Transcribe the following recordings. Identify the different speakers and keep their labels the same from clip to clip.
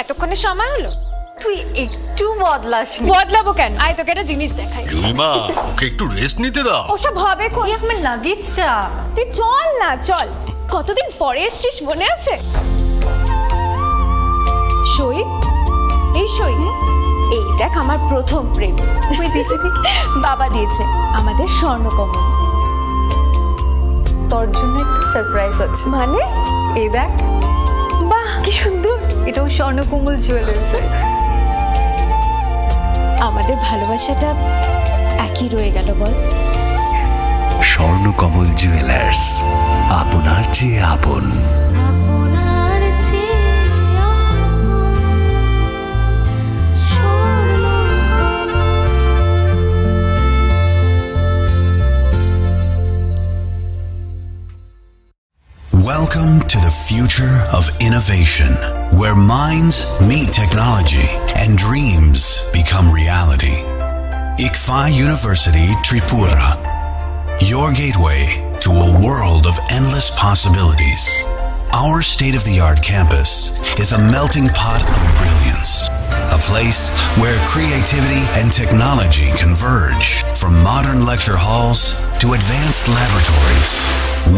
Speaker 1: এতক্ষণে সময় হলো?
Speaker 2: তুই একটু বদলাসনি।
Speaker 1: বদলাবো কেন? আয় তোকে একটা জিনিস দেখাই।
Speaker 3: জুইমা, ওকে একটু রেস্ট নিতে দাও।
Speaker 1: ওসব হবে কোন?
Speaker 2: এই আমার লাগেজটা।
Speaker 1: তুই চল না, চল। কতদিন পরে এসছিস, মনে আছে? সই, এই সই, এই দেখ আমার প্রথম প্রেম।
Speaker 2: তুই দেখে দেখি।
Speaker 1: বাবা দিয়েছে, আমাদের স্বর্ণকমল।
Speaker 2: তোর জন্য একটা সারপ্রাইজ আছে।
Speaker 1: মানে?
Speaker 2: এই দেখ,
Speaker 1: বাহ কি সুন্দর।
Speaker 2: এটাও স্বর্ণকমল জুয়েলার্সে।
Speaker 1: আমাদের ভালোবাসাটা একই রয়ে গেল বল।
Speaker 4: স্বর্ণকমল জুয়েলার্স, আপনার চেয়ে আপন। Welcome to the future of innovation, where minds meet technology and dreams become reality. ICFI University Tripura, your gateway to a world of endless possibilities. Our state-of-the-art campus is a melting pot of brilliance, a place where creativity and technology converge. From modern lecture halls to advanced laboratories,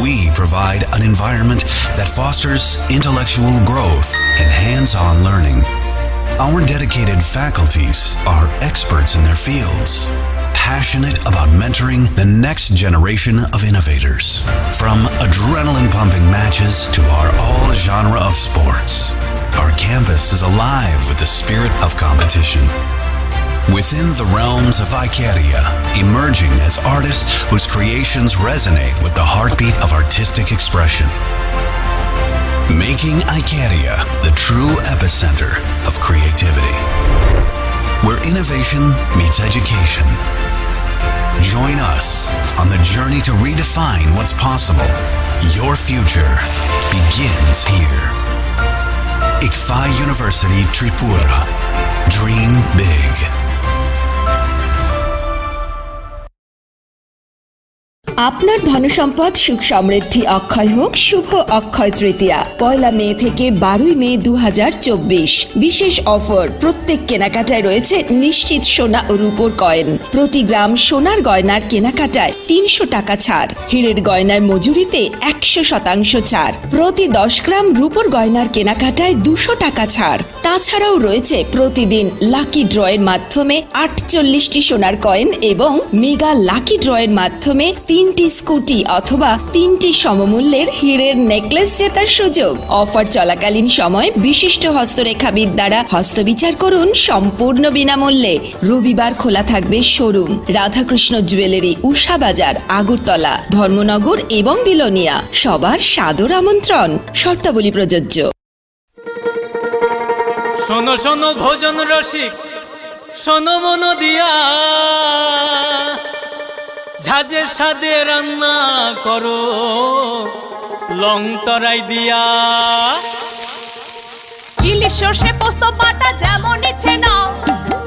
Speaker 4: we provide an environment that fosters intellectual growth and hands-on learning. Our dedicated faculties are experts in their fields, passionate about mentoring the next generation of innovators. From adrenaline-pumping matches to our all-genre of sports, our campus is alive with the spirit of competition. Within the realms of Icaria, emerging as artists whose creations resonate with the heartbeat of artistic expression. Making Icaria the true epicenter of creativity, where innovation meets education. Join us on the journey to redefine what's possible. Your future begins here. ICFI University Tripura. Dream big.
Speaker 5: আপনার ধনসম্পদ সুখ সমৃদ্ধি অক্ষয় হোক। শুভ অক্ষয় তৃতীয়া 1 মে থেকে 12 মে 2024। বিশেষ offer, প্রত্যেক কেনাকাটায় রয়েছে নিশ্চিত সোনা ও রূপোর কয়েন। প্রতি গ্রাম সোনার গয়নার কেনাকাটায় 300 টাকা ছাড়। হীরের গয়নার মজুরিতে 100% ছাড়। প্রতি 10 গ্রাম রূপোর গয়নার কেনাকাটায় 200 টাকা ছাড়। তাছাড়াও রয়েছে প্রতিদিন লাকি ড্রয়ের মাধ্যমে 48টি সোনার কয়েন এবং মেগা লাকি ড্রয়ের মাধ্যমে 3টি স্কুটি অথবা 3টি সমমূল্যের হীরের নেকলেস জেতার সুযোগ। অফার চলাকালীন সময় বিশিষ্ট হস্তরেখাবিদ দ্বারা হস্তবিচার করুন সম্পূর্ণ বিনামূল্যে। রবিবার খোলা থাকবে শোরুম। রাধাকৃষ্ণ জুয়েলারি, উষা বাজার, আগরতলা, ধর্মনগর এবং বিলোনিয়া। সবার সাদর আমন্ত্রণ। শর্তাবলী প্রযোজ্য।
Speaker 6: শোনো শোনো ভোজন রসিক, শোনো মন দিয়া, ঝাঁঝের সাদে রান্না করো লং তরাই দিয়া।
Speaker 7: ইলিশ সর্ষে পোস্ত বাটা যেমন ইচ্ছে নাও,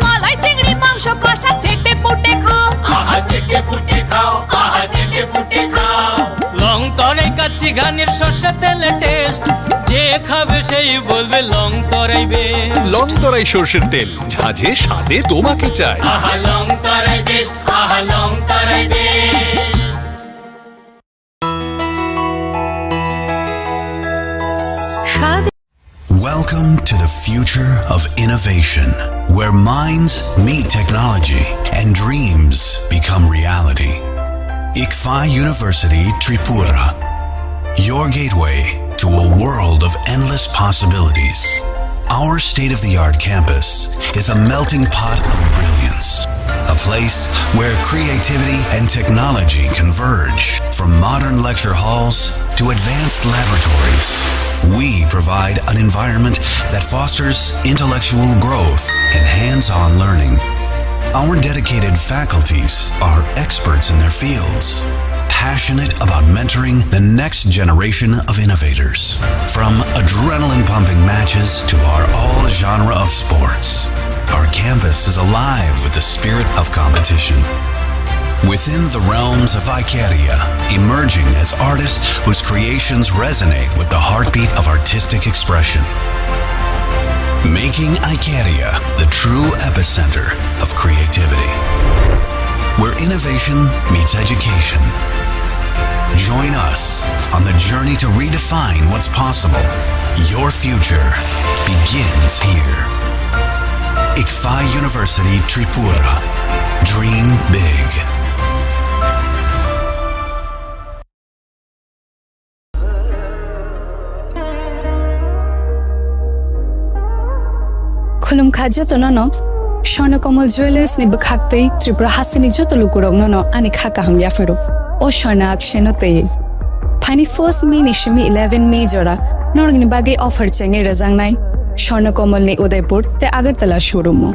Speaker 7: মালাই চিংড়ি মাংস কষা চেটে পুটে খাও।
Speaker 6: আহা চেটে পুটে খাও, আহা চেটে পুটে খাও। লং তরাই কাচ্চি ঘানির সর্ষে তেলে টেস্ট, যে খাবে সেই বলবে লং তরাই বেশ।
Speaker 8: লং তরাই সর্ষের তেল, ঝাঁঝে স্বাদে তোমাকে চাই।
Speaker 6: আহা লং তরাই বেশ, আহা লং তরাই বেশ।
Speaker 4: Welcome to the future of innovation, where minds meet technology and dreams become reality. ICFI University Tripura, your gateway to a world of endless possibilities. Our state-of-the-art campus is a melting pot of brilliance, a place where creativity and technology converge. From modern lecture halls to advanced laboratories, we provide an environment that fosters intellectual growth and hands-on learning. Our dedicated faculties are experts in their fields, passionate about mentoring the next generation of innovators. From adrenaline-pumping matches to our all-genre of sports, our campus is alive with the spirit of competition. Within the realms of Icaria, emerging as artists whose creations resonate with the heartbeat of artistic expression. making Icaria the true epicenter of creativity, where innovation meets education. Join us on the journey to redefine what's possible. Your future begins here. ICFA University Tripura. Dream big.
Speaker 2: Khulum khaja to no Swarnakomal Jewelers ni bakhaktei Tripura hasini joto lukurong no ani khaka ham yafero o Swarna aksheno te Pani first May ni shimi 11 May jora norgni bage offer chenge razangnai Swarnakomal ni Udaipur te Agartala showroom o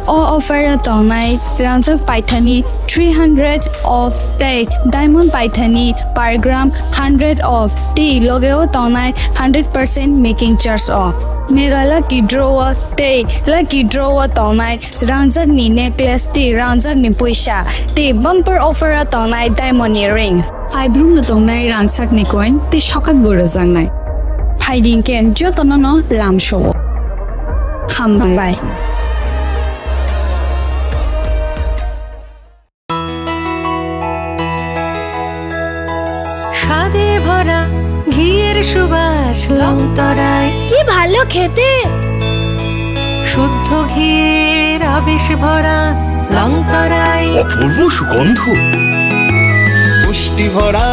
Speaker 2: offer tonai Firanza Paithani 300 of date diamond Paithani per gram 100 of tea logeo tonai 100% making charge off Mega lucky draw day, lucky draw tonight. Ranzar ni necklace day, ranzar ni puisha. Day bumper offer a tonight diamond earring. I bloom the tonight ransak ni coin, the shocked burazang night. Hiding can jotono lamb show. Bye.
Speaker 9: স্বাদে ভরা ঘিয়ের সুবাস লংতরায়
Speaker 7: কি ভালো খেতে
Speaker 9: শুদ্ধ ঘিয়ের আবেশ ভরা লংতরায়
Speaker 8: অপূর্ব সুগন্ধ,
Speaker 10: পুষ্টি ভরা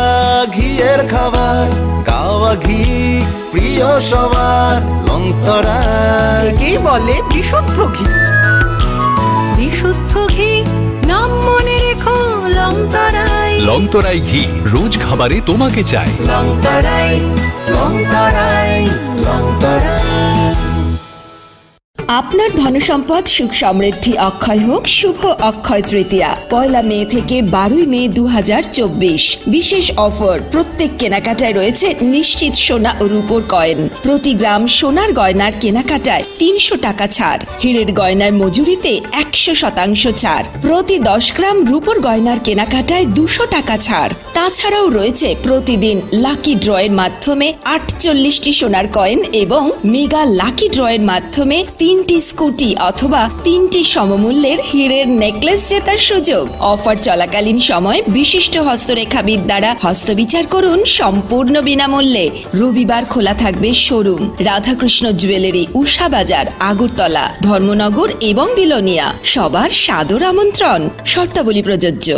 Speaker 10: ঘিয়ের খাবার কাওয়া ঘি প্রিয় সবার লংতরায়
Speaker 9: একেই বলে বিশুদ্ধ ঘি বিশুদ্ধ ঘি নাম মনে রেখো লংতরায়
Speaker 8: লংতরাই ঘি রোজ খাবারে তোমাকে চাই।
Speaker 9: লংতরায় লংতরায় লংতরায়।
Speaker 5: আপনার ধনসম্পদ সুখ সমৃদ্ধি অক্ষয় হোক শুভ অক্ষয় তৃতীয়া 1 মে থেকে 12 মে 2024 বিশেষ অফার প্রত্যেক কেনাকাটায় রয়েছে নিশ্চিত সোনা ও রূপোর কয়েন প্রতি গ্রাম সোনার গয়নার কেনাকাটায় 300 টাকা ছাড় হীরের গয়নার মজুরিতে 100% ছাড় প্রতি 10 গ্রাম রূপোর গয়নার কেনাকাটায় 200 টাকা ছাড় তাছাড়াও রয়েছে প্রতিদিন লাকি ড্রয়ের মাধ্যমে 48টি সোনার কয়েন এবং মেগা লাকি ড্রয়ের মাধ্যমে 3টি স্কুটি অথবা 3টি সমমূল্যের হীরের নেকলেস জেতার সুযোগ অফার চলাকালীন সময় বিশিষ্ট হস্তরেখাবিদ দ্বারা হস্তবিচার করুন সম্পূর্ণ বিনামূল্যে রবিবার খোলা থাকবে শোরুম রাধাকৃষ্ণ জুয়েলারি উষা বাজার আগরতলা ধর্মনগর এবং বিলোনিয়া সবার সাদর আমন্ত্রণ শর্তাবলী প্রযোজ্য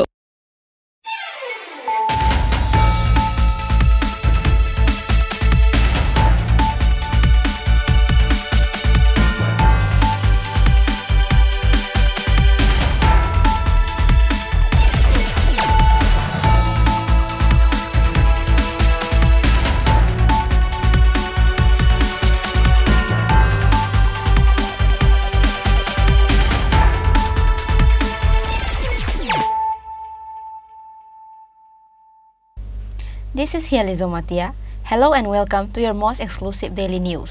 Speaker 11: This is Hiali Zomatia. Hello and welcome to your most exclusive daily news.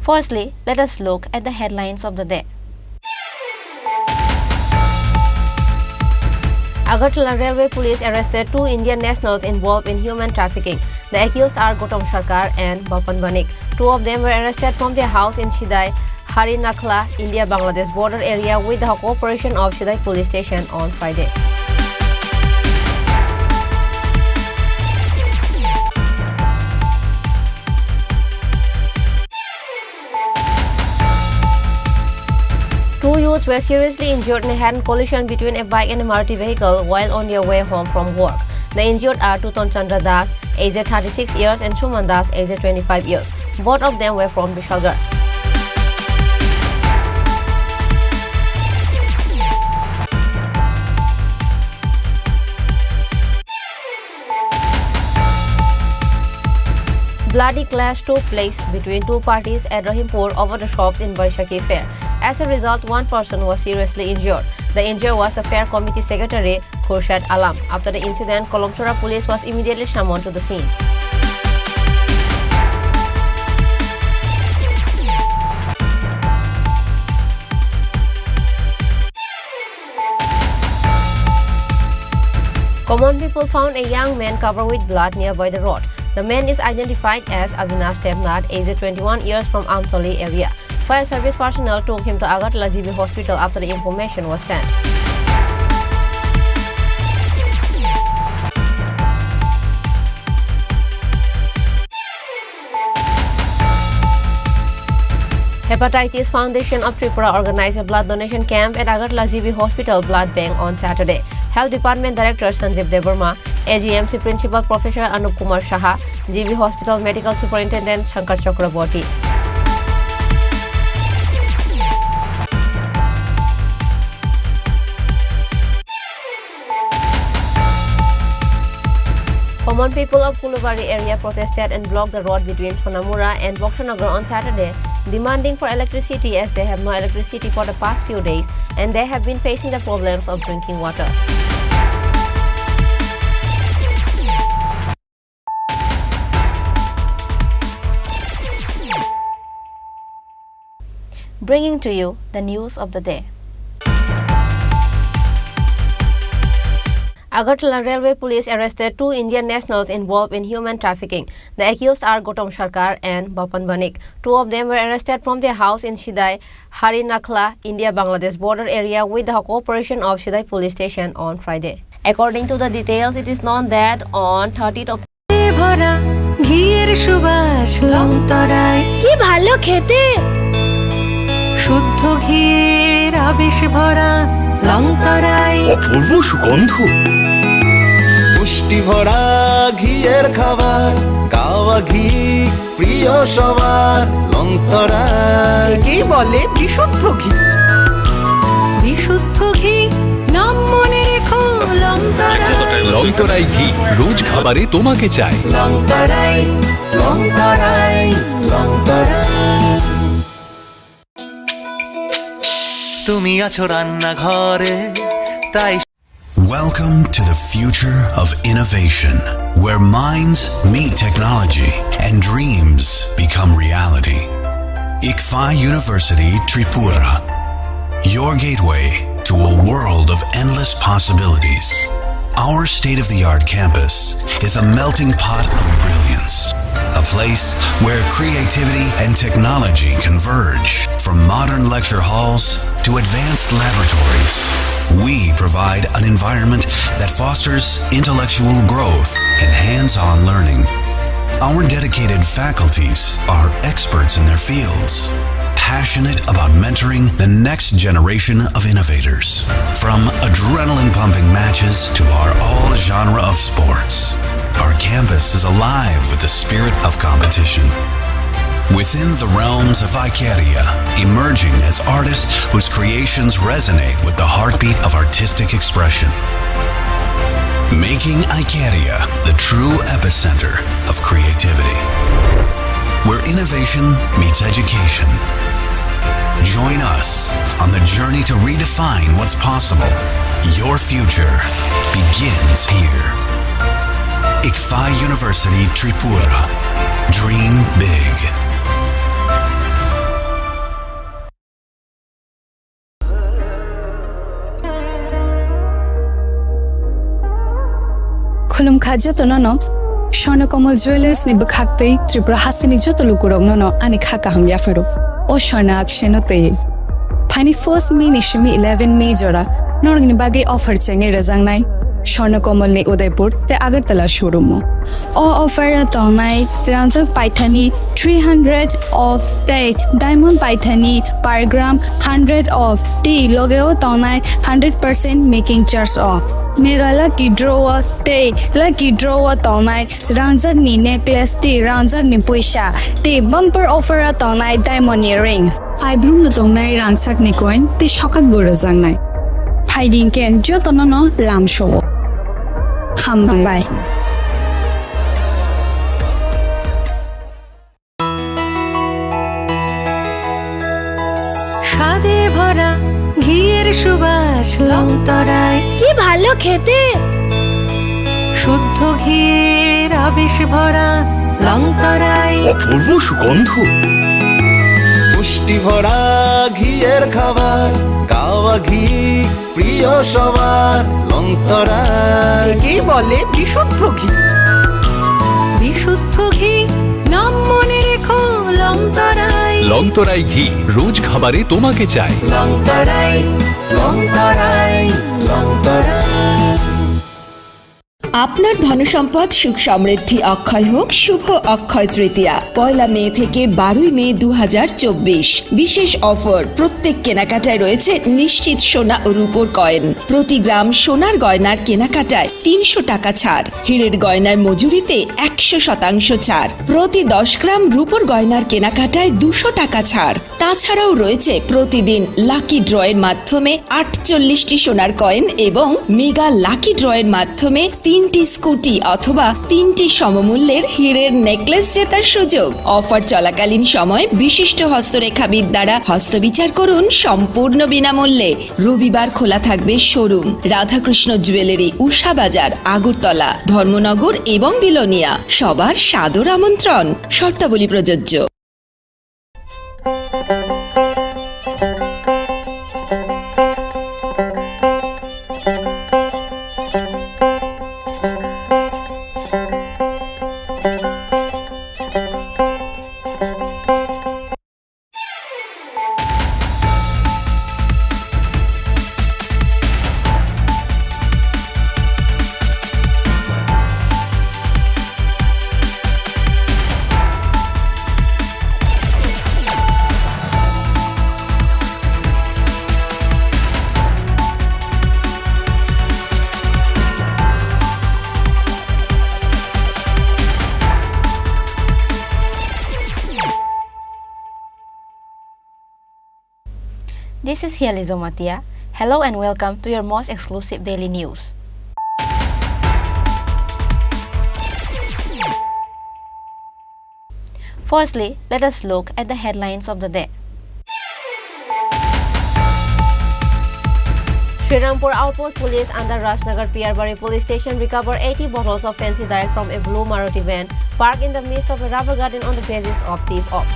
Speaker 11: Firstly, let us look at the headlines of the day. Agartala Railway Police arrested 2 Indian nationals involved in human trafficking. The accused are Gautam Sarkar and Bapan Banik. 2 of them were arrested from their house in Shidai, Harinakla, India-Bangladesh border area with the cooperation of Shidai Police Station on Friday. Two youths were seriously injured in a hand collision between a bike and a Maruti vehicle while on their way home from work. The injured are Tuton Chandra Das, aged 36 years, and Suman Das, aged 25 years. Both of them were from Bishalgarh. Bloody clash took place between 2 parties at Rahimpur over the shops in Baishakhi Fair. As a result, 1 person was seriously injured. The injured was the fair committee secretary Khurshad Alam. After the incident, Kolomchora police was immediately summoned to the scene. Common people found a young man covered with blood nearby the road. The man is identified as Avinash Temnat, aged 21 years from Amtoli area. Fire service personnel took him to Agartala GB hospital after the information was sent. Hepatitis Foundation of Tripura organized a blood donation camp at Agartala GB Hospital Blood Bank on Saturday. Health Department Director Sanjeev Devarma, AGMC Principal Professor Anup Kumar Saha, GB Hospital Medical Superintendent Shankar Chakraborty. Common people of Kulubari area protested and blocked the road between Sonamura and Bokshanagar on Saturday, demanding for electricity as they have no electricity for the past few days and they have been facing the problems of drinking water. Bringing to you the news of the day. Agartala Railway Police arrested 2 Indian nationals involved in human trafficking. The accused are Gautam Sarkar and Bapan Banik. 2 of them were arrested from their house in Shidai, Harinakla, India-Bangladesh border area with the cooperation of Shidai Police Station on Friday. According to the details, it is known that on 30th of
Speaker 9: ভরা ঘিয়ের সুবাস লংতরায়
Speaker 1: কি ভালো খেতে
Speaker 9: শুদ্ধ ঘিয়ের আবেশ ভরা লংতরায়
Speaker 8: অপূর্ব সুগন্ধ
Speaker 10: পুষ্টি ভরা ঘিয়ের খাবার কাওয়া ঘি প্রিয় সবার লংতরায়
Speaker 9: কি বলে বিশুদ্ধ ঘি বিশুদ্ধ ঘি নাম মনে রেখো লংতরায়
Speaker 8: লংতরাই ঘি রোজ খাবারে তোমাকে চাই
Speaker 9: লংতরায় লংতরায় লংতরায়
Speaker 10: তুমি আছো রান্না ঘরে তাই
Speaker 4: Welcome to the future of innovation, where minds meet technology and dreams become reality. ICFA University Tripura, your gateway to a world of endless possibilities. Our state-of-the-art campus is a melting pot of brilliance, a place where creativity and technology converge. From modern lecture halls to advanced laboratories, we provide an environment that fosters intellectual growth and hands-on learning. Our dedicated faculties are experts in their fields, passionate about mentoring the next generation of innovators. From adrenaline-pumping matches to our all-genre of sports, our campus is alive with the spirit of competition. Within the realms of Icaria, emerging as artists whose creations resonate with the heartbeat of artistic expression. Making Icaria the true epicenter of creativity, where innovation meets education. Join us on the journey to redefine what's possible. Your future begins here. ICFA University Tripura. Dream big.
Speaker 2: Khulum khaja to no Swarnakomal Jewelers ni bakhaktei Tripura hasini joto lukurok no ani khaka ham yafero. O Swarna action te. Pani first May ni shimi 11 May jora norang ni bagi offer chenge razang nai. Swarnakomal ni Udaipur te Agartala showroom. O offer tonai Firanza Paithani 300 of date diamond Paithani per gram 100 of tea logeo tonai 100% making charge off. Mega lucky drawer day, lucky drawer tonight. Ranzan ni necklace day, ranzan ni puisha day. Bumper offer a tonight diamond earring. I bloom the tonight ransak ni coin. The shokat burazang night. Hiding can jotono lamb show. Ham bye.
Speaker 9: স্বাদে ভরা ঘিয়ের সুবাস লংতরায়
Speaker 1: কি ভালো খেতে
Speaker 9: শুদ্ধ ঘিয়ের আবেশ ভরা লংতরায়
Speaker 8: অপূর্ব সুগন্ধ
Speaker 10: পুষ্টি পুষ্টি ভরা ঘিয়ের খাবার গাওয়া ঘি প্রিয় সবার লংতরায়
Speaker 9: একেই বলে বিশুদ্ধ ঘি। বিশুদ্ধ ঘি নাম মনে রেখো লংতরাই।
Speaker 8: লংতরাই ঘি রোজ খাবারে তোমাকে চাই।
Speaker 10: লংতরাই লংতরাই লংতরাই।
Speaker 5: আপনার ধনসম্পদ সুখ সমৃদ্ধি অক্ষয় হোক শুভ অক্ষয় তৃতীয়া 1 মে থেকে 12 মে 2024। বিশেষ অফার, প্রত্যেক কেনাকাটায় রয়েছে নিশ্চিত সোনা ও রূপোর কয়েন। প্রতি গ্রাম সোনার গয়নার কেনাকাটায় 300 টাকা ছাড়, হীরের গয়নার মজুরিতে 100% ছাড়, প্রতি 10 গ্রাম রূপোর গয়নার কেনাকাটায় 200 টাকা ছাড়। তাছাড়াও রয়েছে প্রতিদিন লাকি ড্রয়ের মাধ্যমে 48টি সোনার কয়েন এবং মেগা লাকি ড্রয়ের মাধ্যমে 3টি স্কুটি অথবা 3টি সমমূল্যের হীরের নেকলেস জেতার সুযোগ। অফার চলাকালীন সময় বিশিষ্ট হস্তরেখাবিদ দ্বারা হস্তবিচার করুন সম্পূর্ণ বিনামূল্যে। রবিবার খোলা থাকবে শোরুম রাধাকৃষ্ণ জুয়েলারি, উষা বাজার, আগরতলা, ধর্মনগর এবং বিলোনিয়া। সবার সাদর আমন্ত্রণ, শর্তাবলী প্রযোজ্য।
Speaker 11: This is Hiali Zomatia. Hello and welcome to your most exclusive daily news. Firstly, let us look at the headlines of the day. Srirampur Outpost Police under Rajnagar Piyarbari Police Station recover 80 bottles of fancy dial from a blue Maruti van parked in the midst of a rubber garden on the basis of thief off.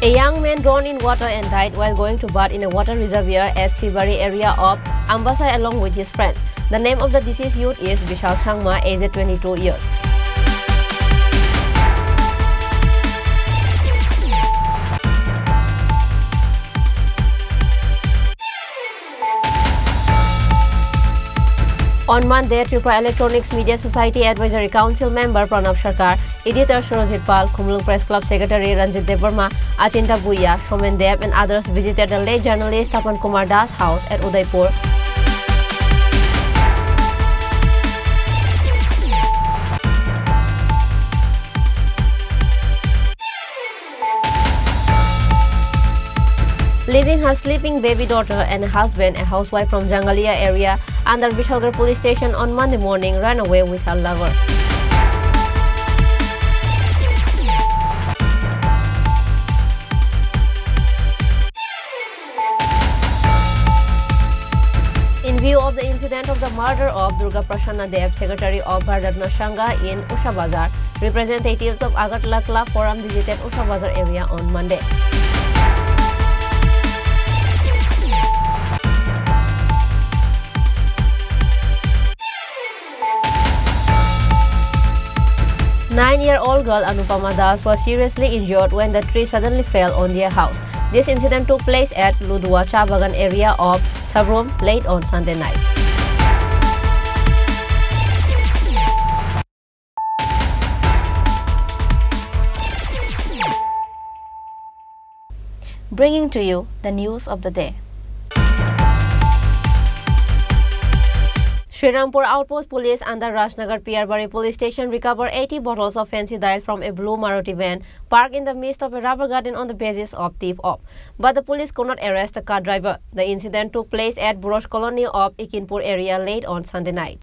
Speaker 11: A young man drowned in water and died while going to bath in a water reservoir at Sibari area of Ambasai along with his friends. The name of the deceased youth is Vishal Sangma, aged 22 years. On Monday, Tripura Electronics Media Society Advisory Council member Pranav Sarkar, editor Surojit Pal, Khumlung Press Club Secretary Ranjit Devarma, Achinta Bhuiya, Somen Dev and others visited the late journalist Tapan Kumar Das' house at Udaipur. Leaving her sleeping baby daughter and husband, a housewife from Jangalia area under Vishalgarh police station on Monday morning, ran away with her lover. In view of the incident of the murder of Durga Prasanna Dev, secretary of Bharatna Sangha in Usha Bazar, representatives of Agartala Club Forum visited Usha Bazar area on Monday. Nine-year-old girl Anupama Das was seriously injured when the tree suddenly fell on their house. This incident took place at Ludua Chabagan area of Sabrom late on Sunday night. Bringing to you the news of the day. Srirampur Outpost Police under Rajnagar Piyarbari Police Station recovered 80 bottles of fancy dial from a blue Maruti van parked in the midst of a rubber garden on the basis of thief off. But the police could not arrest the car driver. The incident took place at Burosh colony of Ikinpur area late on Sunday night.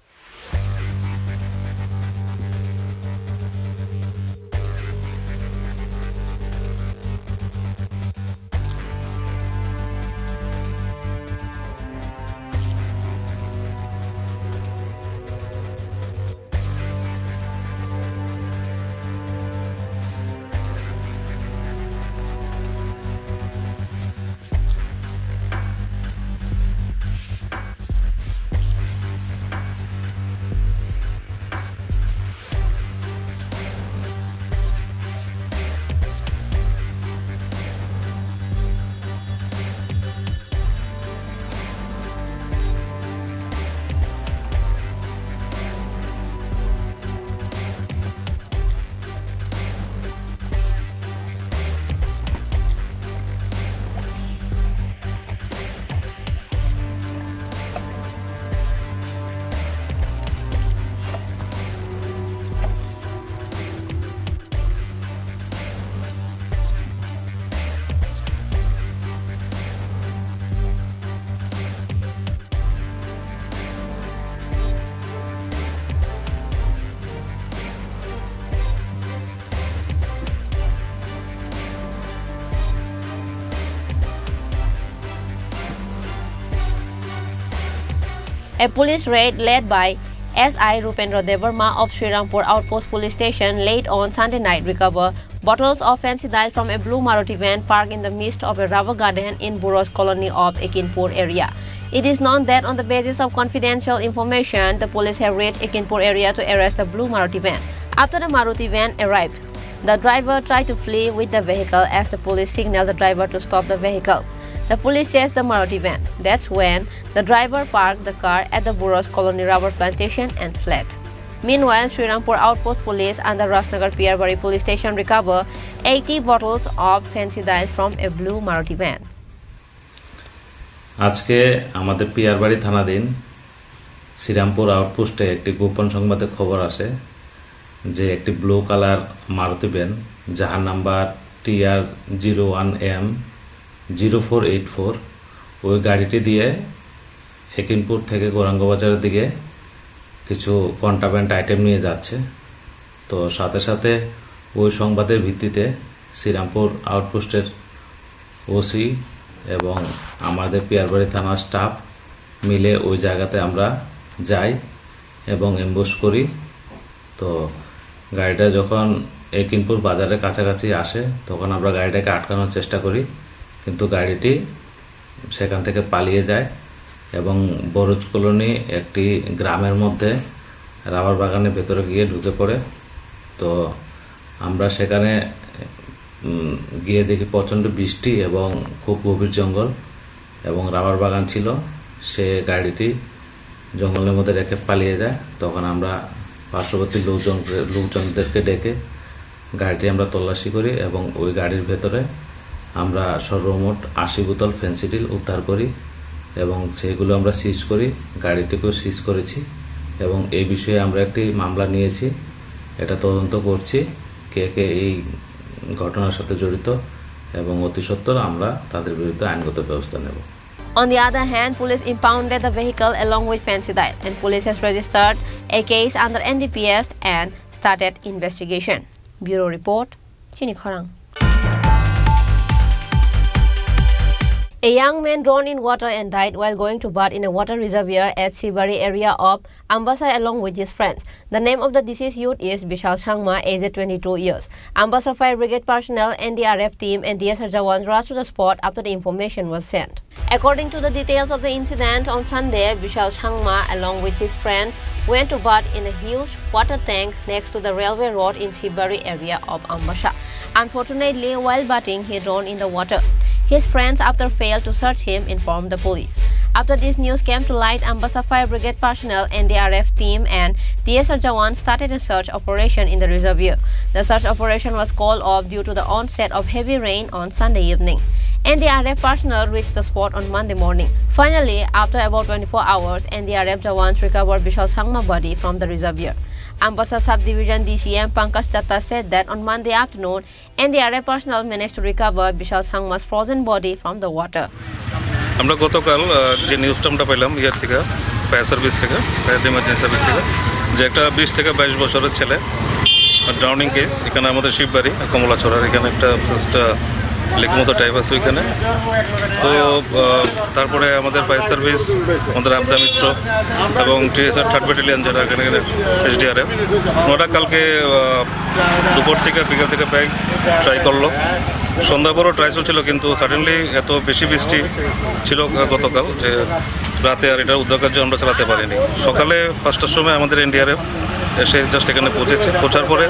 Speaker 11: A police raid led by SI Rupendra Devarma of Srirampur Outpost Police Station late on Sunday night recovered bottles of fancy dye from a blue Maruti van parked in the midst of a rubber garden in Burros colony of Ekinpur area. It is known that on the basis of confidential information, the police have reached Ekinpur area to arrest the blue Maruti van. After the Maruti van arrived, the driver tried to flee with the vehicle as the police signaled the driver to stop the vehicle. The police chased the Maruti van. That's when the driver parked the car at the Burros colony rubber plantation and fled. Meanwhile, Srirampur Outpost Police and the Rasnagar Piyarbari Police Station recovered 80 bottles of fancy dyes from a blue Maruti van.
Speaker 12: আজকে আমাদের পিয়ারবাড়ি থানাধীন শ্রীরামপুর আউটপোস্টে একটি গোপন সংবাদে খবর আসে যে একটি ব্লু কালার মারুতি ভ্যান যার নাম্বার TR01M 0484 ওই গাড়িটি দিয়ে একিনপুর থেকে গৌরাঙ্গবাজারের দিকে কিছু কন্ট্রাব্যান্ড আইটেম নিয়ে যাচ্ছে। তো সাথে সাথে ওই সংবাদের ভিত্তিতে শ্রীরামপুর আউটপোস্টের ওসি এবং আমাদের পিয়ারবাড়ি থানার স্টাফ মিলে ওই জায়গাতে আমরা যাই এবং অ্যাম্বুশ করি। তো গাড়িটা যখন একিনপুর বাজারের কাছাকাছি আসে তখন আমরা গাড়িটাকে আটকানোর চেষ্টা করি, কিন্তু গাড়িটি সেখান থেকে পালিয়ে যায় এবং বরজ কলোনি একটি গ্রামের মধ্যে রাবার বাগানের ভেতরে গিয়ে ঢুকে পড়ে। তো আমরা সেখানে গিয়ে দেখি প্রচণ্ড বৃষ্টি এবং খুব গভীর জঙ্গল এবং রাবার বাগান ছিল। সে গাড়িটি জঙ্গলের মধ্যে রেখে পালিয়ে যায়। তখন আমরা পার্শ্ববর্তী লোকজনদেরকে ডেকে গাড়িটি আমরা তল্লাশি করি এবং ওই গাড়ির ভেতরে আমরা সর্বমোট 80 বোতল ফেন্সিডিল উদ্ধার করি এবং সেগুলো আমরা সিজ করি। গাড়িটিকেও সিজ করেছি এবং এই বিষয়ে আমরা একটি মামলা নিয়েছি। এটা তদন্ত করছি কে কে এই ঘটনার সাথে জড়িত এবং অতি সত্বর আমরা তাদের বিরুদ্ধে আইনগত ব্যবস্থা নেব।
Speaker 11: On the other hand, police impounded the vehicle along with fancy dye, and police has registered a case under NDPS and started investigation. Bureau Report, Chini Khorang. A young man drowned in water and died while going to bath in a water reservoir at Sibari area of Ambassa along with his friends. The name of the deceased youth is Bishal Shangma, aged 22 years. Ambassa Fire Brigade personnel, NDRF team and DSR Jawans rushed to the spot after the information was sent. According to the details of the incident, on Sunday, Bishal Shangma along with his friends went to bath in a huge water tank next to the railway road in Sibari area of Ambassa. Unfortunately, while bathing, he drowned in the water. His friends, after failed to search him, informed the police. After this news came to light, Ambassa Fire Brigade personnel, NDRF team and DSR Jawan started a search operation in the reservoir. The search operation was called off due to the onset of heavy rain on Sunday evening. NDRF personnel reached the spot on Monday morning. Finally, after about 24 hours, NDRF Jawans recovered Bishal Sangma's body from the reservoir. Ambassa Subdivision DCM Pankaj Datta said that on Monday afternoon, NDRF personnel managed to recover Bishal Sangma's frozen body from the water.
Speaker 13: আমরা গতকাল যে নিউজটা আমরা পেলাম ইয়ার থেকে fire service থেকে fire emergency service থেকে যে একটা 20 থেকে 22 বছরের ছেলে ড্রাউনিং কেস এখানে আমাদের শিববাড়ি কমলাছড়ার এখানে একটা জাস্ট লেকমতো টাইপ আছে ওইখানে। তো তারপরে আমাদের ফায়ার সার্ভিস, আমাদের আবদা মিত্র এবং TSR 3rd ব্যাটালিয়ন যারা এখানে SDRF ওরা কালকে দুপুর থেকে বিকেল থেকে প্রায় ট্রাই করলো। সন্ধ্যা পরও ট্রাই চলছিল, কিন্তু সাডেনলি এত বেশি বৃষ্টি ছিল গতকাল যে রাতে আর এটা উদ্ধার কার্য আমরা চালাতে পারিনি। সকালে 5টার সময় আমাদের NDRF এসে জাস্ট এখানে পৌঁছার পরে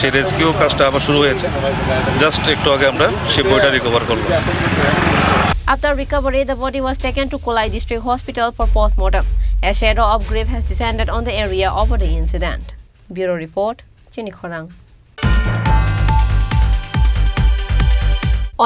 Speaker 13: সেই রেস্কিউ কাজটা আবার শুরু হয়েছে। জাস্ট একটু আগে আমরা সেই বইটা রিকভার করলাম।
Speaker 11: After recovery, the body was taken to Kolai District Hospital for postmortem. A shadow of grief has descended on the area over the incident. Bureau Report, Chini Khorang.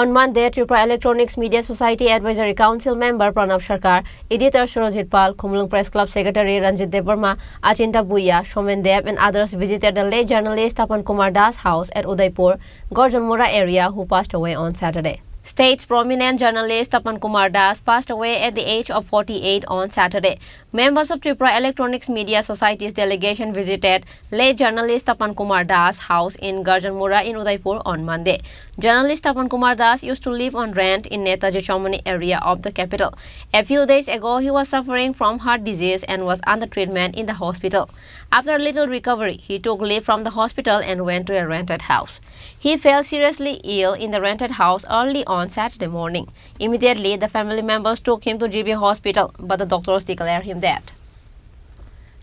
Speaker 11: On Monday, Tripura Electronics Media Society Advisory Council member Pranav Sarkar, editor Surojit Pal, Khumlung Press Club Secretary Ranjit Devarma, Achinta Bhuiya, Somen Dev and others visited the late journalist Tapan Kumar Das house at Udaipur, Gorjanmura area, who passed away on Saturday. State's prominent journalist Tapan Kumar Das passed away at the age of 48 on Saturday. Members of Tripura Electronics Media Society's delegation visited late journalist Tapan Kumar Das' house in Garjanmura in Udaipur on Monday. Journalist Tapan Kumar Das used to live on rent in Netaji Chamani area of the capital. A few days ago, he was suffering from heart disease and was under treatment in the hospital. After a little recovery, he took leave from the hospital and went to a rented house. He fell seriously ill in the rented house early on Saturday morning. Immediately, the family members took him to GB Hospital, but the doctors declared him dead.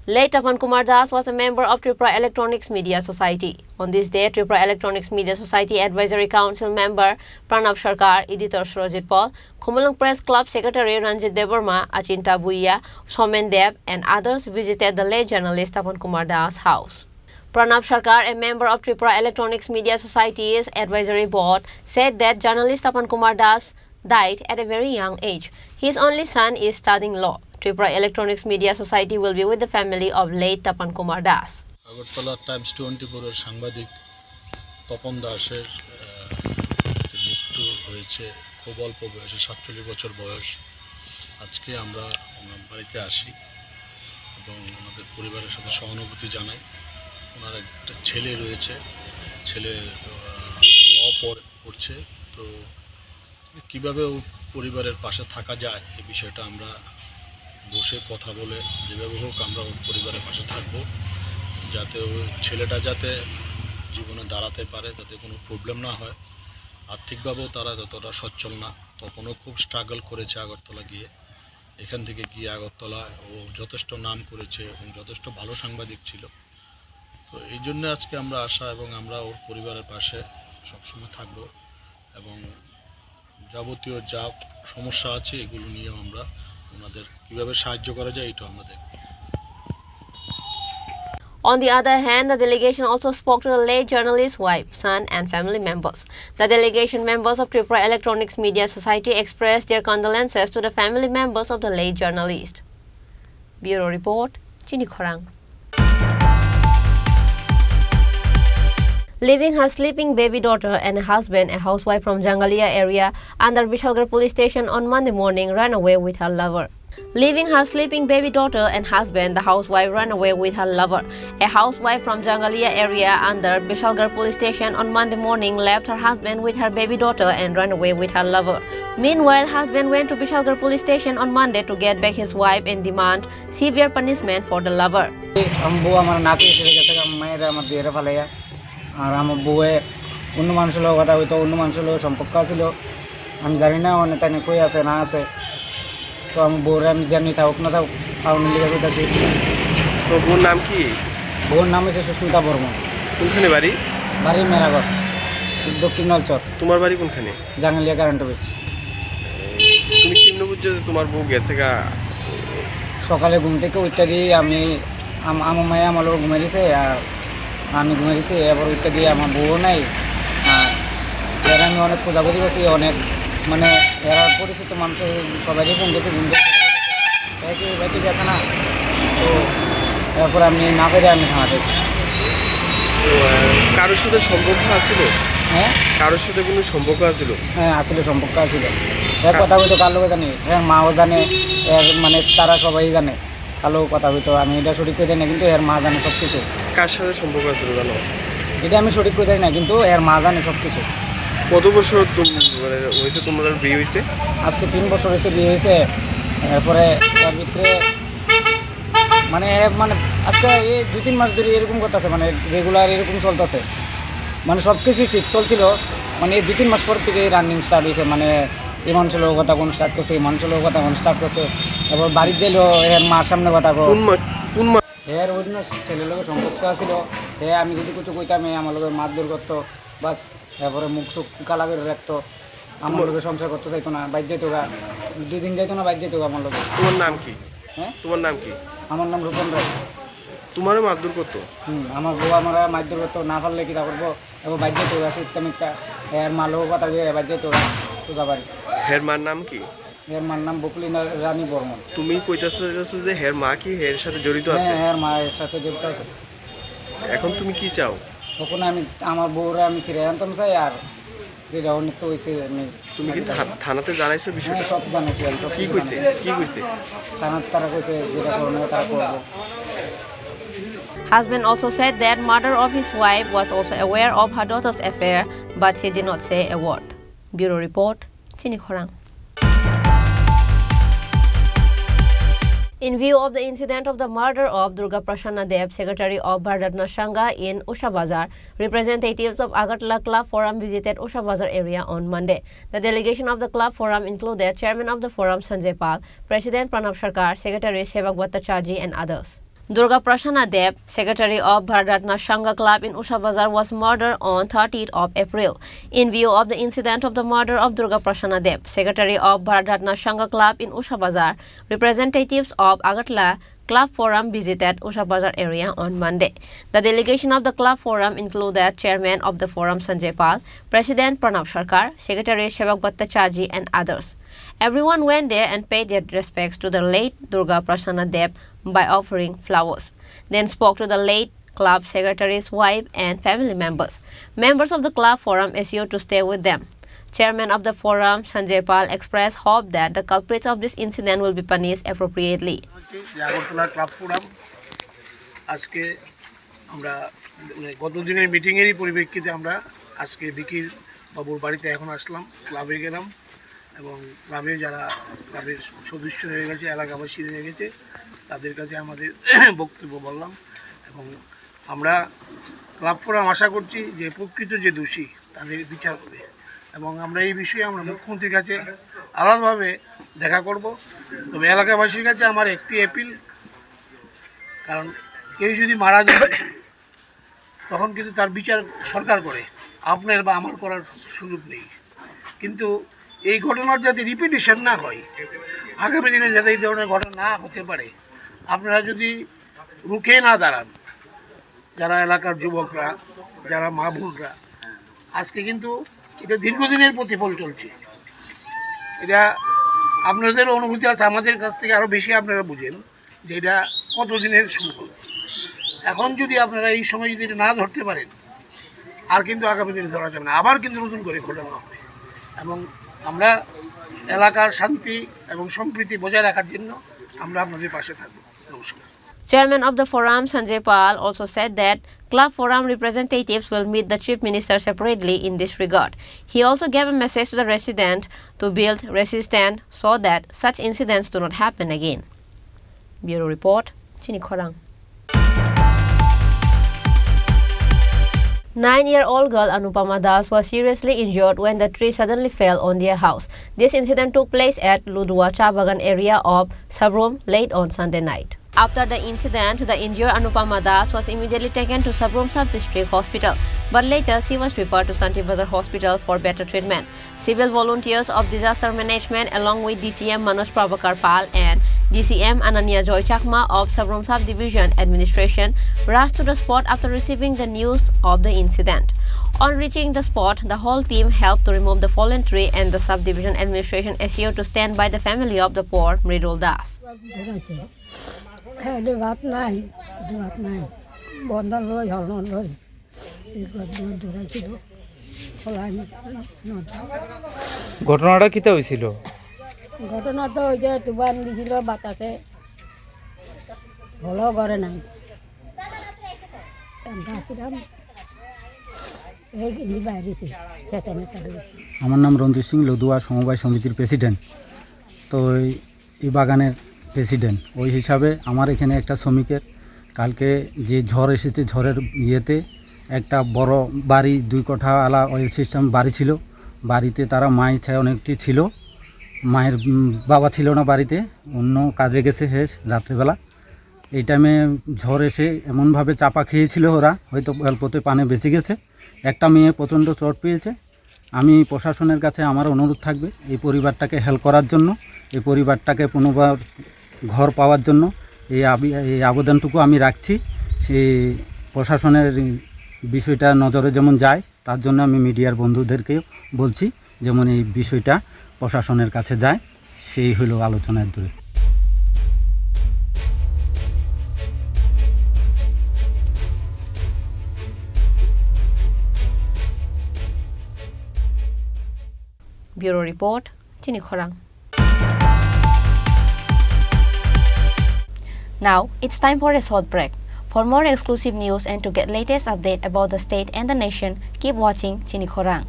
Speaker 11: Late Tapan Kumar Das was a member of Tripura Electronics Media Society. On this day, Tripura Electronics Media Society Advisory Council member Pranab Sarkar, editor Surajit Paul, Khumulung Press Club Secretary Ranjit Devarma, Achinta Bhuiya, Somen Dev and others visited the late journalist Tapan Kumar Das' house. Pranab Sarkar, a member of Tripura Electronics Media Society's advisory board, said that journalist Tapan Kumar Das died at a very young age. His only son is studying law. Tripura Electronics Media Society will be with the family of late Tapan Kumar Das.
Speaker 14: Agartala Times 24 এর সাংবাদিক তপন দাসের মৃত্যু হয়েছে খুব অল্প বয়সে 47 বছর বয়স। আজকে আমরা ওনার বাড়িতে আসি এবং আমাদের পরিবারের সাথে সহানুভূতি জানাই। ওনার একটা ছেলে রয়েছে, ছেলে ল পড়ছে, তো কীভাবে পরিবারের পাশে থাকা যায় এই বিষয়টা আমরা বসে কথা বলে যেভাবে হোক আমরা ওর পরিবারের পাশে থাকবো, যাতে ওই ছেলেটা যাতে জীবনে দাঁড়াতে পারে, যাতে কোনো প্রবলেম না হয়। আর্থিকভাবেও তারা যতটা সচ্ছল না, তখনও খুব স্ট্রাগল করেছে আগরতলা গিয়ে। এখান থেকে গিয়ে আগরতলা ও যথেষ্ট নাম করেছে এবং যথেষ্ট ভালো সাংবাদিক ছিল। তো এই জন্য আজকে আমরা আসা এবং আমরা ওর পরিবারের পাশে সবসময় থাকবো এবং যাবতীয় যা সমস্যা আছে এগুলো নিয়েও আমরা ওনাদের কীভাবে সাহায্য করা যায় এটা আমরা দেখব।
Speaker 11: On the other hand, the delegation also spoke to the late journalist's wife, son and family members. The delegation members of Tripura Electronics Media Society expressed their condolences to the family members of the late journalist. Bureau Report, Chini Khorang. Leaving her sleeping baby daughter and husband, a housewife from Jangalia area under Vishalgarh police station on Monday morning ran away with her lover. Leaving her sleeping baby daughter and husband, the housewife ran away with her lover. A housewife from Jangalia area under Vishalgarh police station on Monday morning left her husband with her baby daughter and ran away with her lover. Meanwhile, husband went to Vishalgarh police station on Monday to get back his wife and demand severe punishment for the lover.
Speaker 15: আর আমার বউয়ে অন্য মানুষের লোক কথা হইতো, অন্য মানুষের লোক সম্পর্ক ছিল, আমি জানি না অনেক তাই কই আছে না আছে। তো আমার বউরে আমি জানি থাকুক না থাকুক কারণ লিখে করতেছি।
Speaker 16: তো বউর নাম কি?
Speaker 15: বউর নাম হচ্ছে সুস্মিতা বর্মন।
Speaker 16: কোনখানে বাড়ি?
Speaker 15: বাড়ি মেলাঘর, দক্ষিণ নলচর।
Speaker 16: তোমার বাড়ি কোনখানে?
Speaker 15: Jangalia current office.
Speaker 16: তুমি কেমন বুঝছো যে তোমার বউ গেছে গা?
Speaker 15: সকালে ঘুম থেকে উঠতে দিয়ে আমি আমার মায়ে আমার লোক ঘুমিয়ে দিছে আর আমি ঘুমিয়ে দিছি। এবার উঠতে গিয়ে আমার বউ নাই, এর আমি অনেক খোঁজাখুঁজি করছি, অনেক মানে এরা পরিচিত মানুষ সবাইকে ফোন করছি, ঘুম থেকে গেছে না। তো এরপর আমি না পেরে আমি থামাতেছি।
Speaker 16: কারোর সাথে সম্পর্ক আছিল?
Speaker 15: হ্যাঁ,
Speaker 16: কারোর সাথে কোনো সম্পর্ক আছিল?
Speaker 15: হ্যাঁ আসলে সম্পর্ক আছিল। এর কথা হইতো কার লোকে জানি, এর মাও জানে, এর মানে তারা সবাই জানে কালো কথা হইতো। আমি এটা সঠিক করে দেয় না, কিন্তু এর মা জানে সব কিছু।
Speaker 16: কার সাথে সম্পর্ক আছিল জানো?
Speaker 15: এটা আমি সঠিক করে দেয় না, কিন্তু এর মা জানে সব কিছু।
Speaker 16: কত বছর হয়েছে তোমার বিয়ে হয়েছে?
Speaker 15: আজকে 3 বছর হয়েছে বিয়ে হয়েছে। এরপরে তার ভিতরে মানে আজকে এই 2-3 মাস ধরে এরকম করতেছে, মানে রেগুলার এরকম চলতেছে, মানে সব কিছুই ঠিক চলছিল। মানে এই 2-3 মাস পর থেকে রানিং স্টার্ট হয়েছে, মানে এই মানুষের লোক কথা কোন স্টার্ট করছে, এই মানুষের লোক কথা কোন স্টার্ট করছে। এবার বাড়ির যাইলো এর মার সামনে কথা এর অন্য ছেলের লোকের সম্পর্ক আছিল। আমি যদি কিছু কইতাম আমার লোকের মারধর করতো, বাস। এরপরে মুখ চুখ কালা করে রাখতো, আমার লোকের সংসার করতে চাইতো না, বাইর যেত গা, 2 দিন যাইতো না, বাইর যেত আমার লোকের।
Speaker 16: তোমার নাম কি?
Speaker 15: হ্যাঁ,
Speaker 16: তোমার নাম কি?
Speaker 15: আমার নাম রূপন রায়।
Speaker 16: তোমারও মারধর করতো?
Speaker 15: আমার বউ আমার মারধর করতো, না পারলে কি তা করবো, এবার বাইর যেত গা, শীতটা মিথ্যা। এর মা লোক কথা দিয়ে বাইর যেত গা সোজা বাড়ি।
Speaker 16: হের মার নাম কি?
Speaker 15: এর মার নাম বকুলিনা রানী বর্মন।
Speaker 16: তুমি কইতাছো যে হের মা কি হের সাথে জড়িত আছে?
Speaker 15: হ্যাঁ, এর মা এর সাথে জড়িত আছে।
Speaker 16: এখন তুমি কি চাও?
Speaker 15: তখন আমি আমার বউরা আমি ফিরে আনতাম চাই, আর যেটা অনেক হয়েছে
Speaker 16: তুমি কি থানাতে জানাইছো বিষয়টা?
Speaker 15: সব জানাইছি আমি সব
Speaker 16: কি কইছে
Speaker 15: তারা কইছে যেটা করণীয় তারা করবো।
Speaker 11: Husband also said that mother of his wife was also aware of her daughter's affair, but she did not say a word. Bureau Report, Chini Khorang. In view of the incident of the murder of Durga Prasanna Deb, secretary of Bharatna Sangha in Usha Bazar, representatives of Agartala Club Forum visited Usha Bazar area on Monday. The delegation of the club forum included chairman of the forum Sanjay Pal, President Pranab Sarkar, Secretary Sevak Bhattacharjee and others. Durga Prasanna Deb, secretary of Bharatna Sangha Club in Usha Bazar, was murdered on 30th of April. In view of the incident of the murder of Durga Prasanna Deb, secretary of Bharatna Sangha Club in Usha Bazar, representatives of Agartala Club Forum visited Usha Bazar area on Monday. The delegation of the club forum included chairman of the forum Sanjay Pal, President Pranab Sarkar, Secretary Sevak Bhattacharjee and others. Everyone went there and paid their respects to the late Durga Prasanna Deb by offering flowers. Then spoke to the late club secretary's wife and family members. Members of the club forum assured to stay with them. Chairman of the forum, Sanjay Pal, expressed hope that the culprits of this incident will be punished appropriately.
Speaker 17: Agartala club forum আজকে আমরা গত দিনের মিটিংয়েরই পরিপ্রেক্ষিতে আমরা আজকে বিকির বাবুর বাড়িতে এখন আসলাম, ক্লাবে গেলাম এবং ক্লাবে যারা ক্লাবের সদস্য হয়ে গেছে, এলাকাবাসী হয়ে গেছে, তাদের কাছে আমাদের বক্তব্য বললাম এবং আমরা ক্লাব ফোরাম আশা করছি যে প্রকৃত যে দোষী তাদের বিচার হবে এবং আমরা এই বিষয়ে আমরা মুখ্যমন্ত্রীর কাছে আলাদাভাবে দেখা করব। তবে এলাকাবাসীর কাছে আমার একটি অ্যাপিল, কারণ কেউ যদি মারা যায় তখন কিন্তু তার বিচার সরকার করে, আপনার বা আমার করার সুযোগ নেই। কিন্তু এই ঘটনার যাতে রিপিটেশন না হয়, আগামী দিনে যাতে এই ধরনের ঘটনা না হতে পারে, আপনারা যদি রুখে না দাঁড়ান, যারা এলাকার যুবকরা, যারা মা বোনরা, আজকে কিন্তু এটা দীর্ঘদিনের প্রতিফল চলছে। এটা আপনাদের অনুভূতি আছে, আমাদের কাছ থেকে আরও বেশি আপনারা বুঝেন যে এটা কতদিনের সুফল। এখন যদি আপনারা এই সময় যদি এটা না ধরতে পারেন, আর কিন্তু আগামী দিনে ধরা যাবে না, আবার কিন্তু নতুন করে ঘটনা হবে এবং আমরা এলাকার শান্তি এবং সম্প্রীতি বজায় রাখার জন্য আমরা আপনাদের পাশে থাকবো। নমস্কার।
Speaker 11: Chairman of the forum, Sanjay Pal, also said that club forum representatives will meet the chief minister separately in this regard. He also gave a message to the residents to build resistance so that such incidents do not happen again. Bureau Report, Chini Khorang. 9-year-old girl Anupama Das was seriously injured when the tree suddenly fell on their house. This incident took place at Ludwa Chabagan area of Sabrom late on Sunday night. After the incident, the injured Anupama Das was immediately taken to Sabrom Sub-District Hospital, but later she was referred to Santi Bazar Hospital for better treatment. Civil volunteers of disaster management along with DCM Manoj Prabhakar Pal and DCM Ananya Joy Chakma of Sabrom Sub-Division Administration rushed to the spot after receiving the news of the incident. On reaching the spot, the whole team helped to remove the fallen tree and the Sub-Division Administration assured to stand by the family of the poor Mridul Das.
Speaker 18: ভাত নাই বন্ধন লই হলন লই
Speaker 15: ঘটনাটা কিতা হয়েছিল?
Speaker 18: ঘটনা তো ওই যে তুফান দিছিল, বাতাসে হলো করে নাই,
Speaker 15: আমার নাম রঞ্জিত সিং, লদুয়া সমবায় সমিতির প্রেসিডেন্ট। তো এই বাগানের প্রেসিডেন্ট, ওই হিসাবে আমার এখানে একটা শ্রমিকের কালকে যে ঝড় এসেছে, ঝড়ের ইয়েতে একটা বড় বাড়ি 2 কোঠা আলা অয়েল সিস্টেম বাড়ি ছিল। বাড়িতে তারা মায়ের ছায় অনেকটি ছিল, মায়ের বাবা ছিল না বাড়িতে, অন্য কাজে গেছে হে রাত্রেবেলা। এই টাইমে ঝড় এসে এমনভাবে চাপা খেয়েছিল ওরা, হয়তো অল্পতে পানে বেঁচে গেছে। একটা মেয়ে প্রচণ্ড চোট পেয়েছে। আমি প্রশাসনের কাছে আমার অনুরোধ থাকবে এই পরিবারটাকে হেল্প করার জন্য, এই পরিবারটাকে পুনর্বার ঘর পাওয়ার জন্য এই আবেদনটুকু আমি রাখছি। সেই প্রশাসনের বিষয়টা নজরে যেমন যায়, তার জন্য আমি মিডিয়ার বন্ধুদেরকেও বলছি যেমন এই বিষয়টা প্রশাসনের কাছে যায়, সেই হলো আলোচনার দূরে।
Speaker 11: Bureau Report, Chini Khorang. Now, it's time for a short break. For more exclusive news and to get latest update about the state and the nation, keep watching Chini Khorang.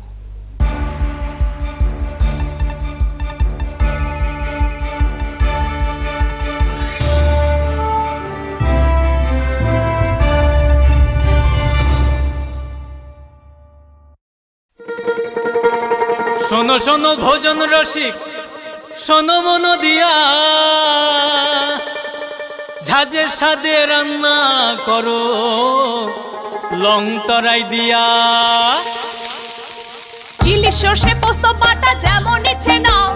Speaker 6: শোনো শোনো ভোজন রসিক, শোনো মন দিয়া, ঝাঁঝের স্বাদে রান্না করো লং তরাই দিয়া।
Speaker 7: ইলিশ সর্ষে পোস্ত বাটা যেমন ইচ্ছে নাও,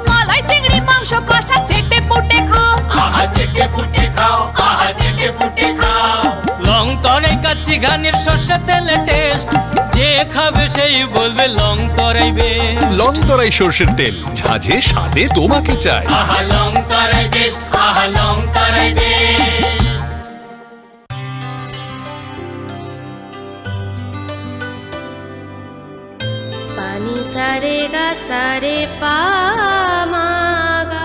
Speaker 7: মালাই চিংড়ি মাংস কষা চেটে পুটে খাও,
Speaker 6: আহা চেটে পুটে খাও, আহা চেটে পুটে খাও। লং তরাই কাচ্চি ঘানির সর্ষে তেলে টেস্ট, যে খাবে সেই বলবে লং তরাই বেশ।
Speaker 8: লং তরাই সর্ষের তেল, ঝাঁঝে স্বাদে তোমাকে চাই।
Speaker 6: আহা লং তরাই বেশ, আহা লং তরাই বেশ।
Speaker 9: পানি সারে গা সারে পামাগা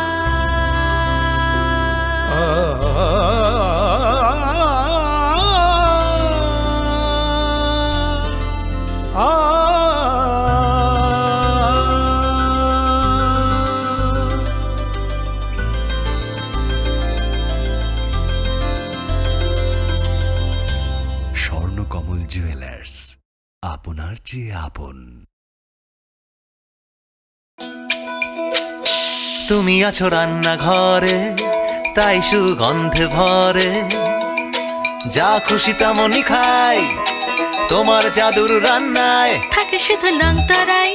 Speaker 19: স্বর্ণকমল জুয়েলার্স, আপনার চেয়ে আপন।
Speaker 10: তুমি আছো রান্নাঘরে, তাই সুগন্ধে ভরে, যা খুশি তেমনই খাই তোমার জাদুর রান্নায়।
Speaker 9: থাকে শুধু লং তরাই,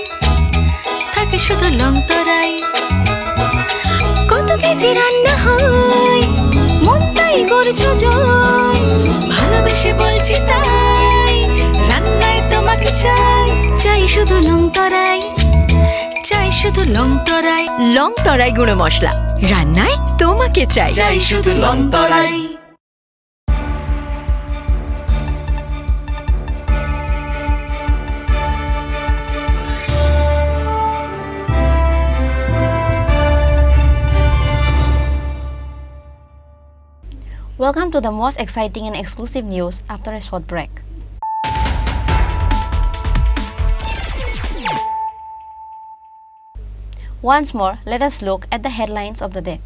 Speaker 9: থাকে শুধু লং তরাই, কত কেজি রান্না হয় মন তাই করছো জয়, ভালোবেসে বলছি তাই রান্নায় তোমাকে চাই, চাই শুধু লং তরাই, চাই শুধু লং তরাই, লং তরাই গুঁড়ো মশলা রান্নায় তোমাকে চাই, চাই শুধু long Terai.
Speaker 11: Welcome to the most exciting and exclusive news after a short break. Once more, let us look at the headlines of the day.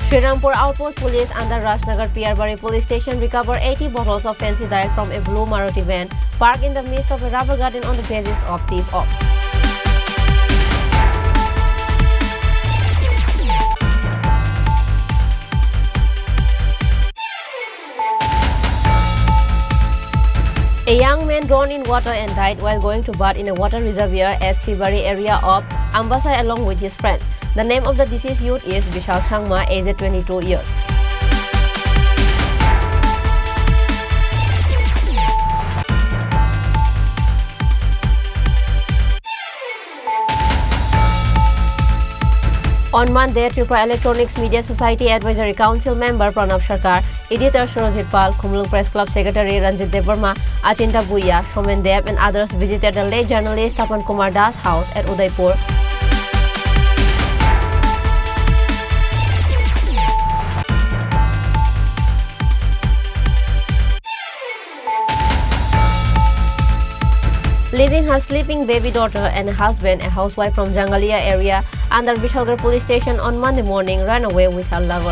Speaker 11: Srirampur Outpost Police under Rajnagar Piyarbari Police Station recover 80 bottles of fancy dye from a blue Maruti van parked in the midst of a rubber garden on the basis of thief-off. A young man drowned in water and died while going to bath in a water reservoir at Sibari area of Ambasai along with his friends. The name of the deceased youth is Vishal Sangma, aged 22 years. On Monday, Tripura Electronics Media Society Advisory Council member Pranav Sarkar, editor Surojit Pal, Khumlung Press Club Secretary Ranjit Devarma, Achinta Bhuiya, Somen Dev and others visited the late journalist Tapan Kumar Das' house at Udaipur. Leaving her sleeping baby daughter and husband, a housewife from Jangalia area, under Vishalgarh police station on Monday morning, ran away with her lover.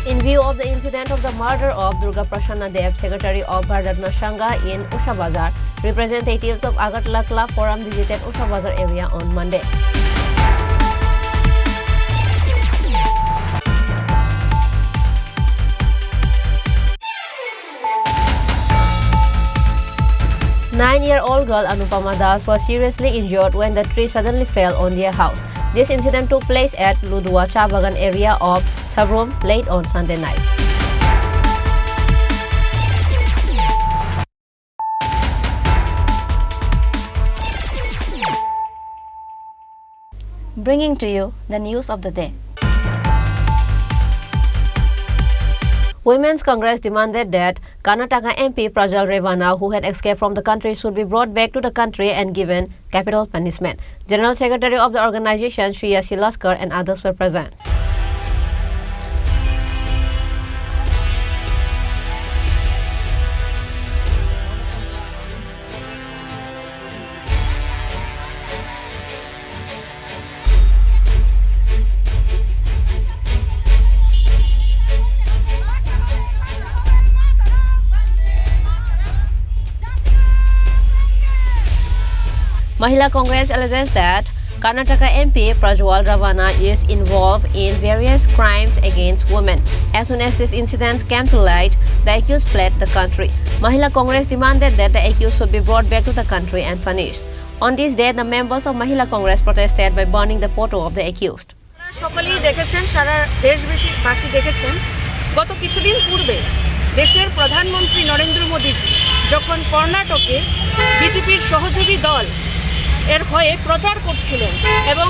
Speaker 11: In view of the incident of the murder of Durga Prasanna Dev, secretary of Bharatna Sangha in Usha Bazar, representatives of Agartala Club Forum visited Usha Bazar area on Monday. Nine-year-old girl Anupama Das was seriously injured when the tree suddenly fell on their house. This incident took place at Ludua Chabagan area of Sabrom late on Sunday night. bringing to you the news of the day. Women's Congress demanded that Karnataka MP Prajwal Revana, who had escaped from the country, should be brought back to the country and given capital punishment. General Secretary of the organization, Shreya Shilaskar, and others were present. Mahila Congress alleges that Karnataka MP Prajwal Ravana is involved in various crimes against women. As soon as these incidents came to light, the accused fled the country. Mahila Congress demanded that the accused should be brought back to the country and punished. On this day, the members of Mahila Congress protested by burning the photo of the accused.
Speaker 20: সকলেই দেখেছেন, সারা দেশবাসী দেখেছেন, গত কিছুদিন পূর্বে দেশের প্রধানমন্ত্রী নরেন্দ্র মোদীজি যখন কর্ণাটকে বিজেপির সহযোগী দল এর হয়ে প্রচার করছিলেন এবং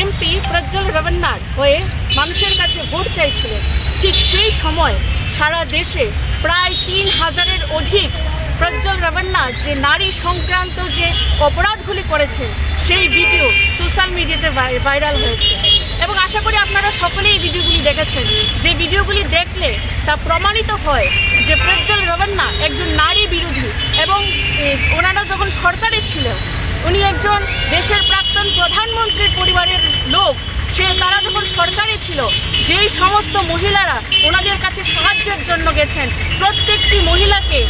Speaker 20: এমপি প্রজ্জ্বল রেভান্নার হয়ে মানুষের কাছে ভোট চাইছিলেন, ঠিক সেই সময় সারা দেশে প্রায় ৩,০০০-এর অধিক প্রজ্জ্বল রেভান্না যে নারী সংক্রান্ত যে অপরাধগুলি করেছেন সেই ভিডিও সোশ্যাল মিডিয়াতে ভাইরাল হয়েছে এবং আশা করি আপনারা সকলেই এই ভিডিওগুলি দেখেছেন। যে ভিডিওগুলি দেখলে তা প্রমাণিত হয় যে প্রজ্জ্বল রেভান্না একজন নারী বিরোধী এবং ওনারা যখন সরকারে ছিলেন, উনি একজন দেশের প্রাক্তন প্রধানমন্ত্রীর পরিবারের লোক। তারা যখন সরকারে ছিল, যেই সমস্ত মহিলারা ওনাদের কাছে সাহায্যের জন্য গেছেন, প্রত্যেকটি মহিলাকে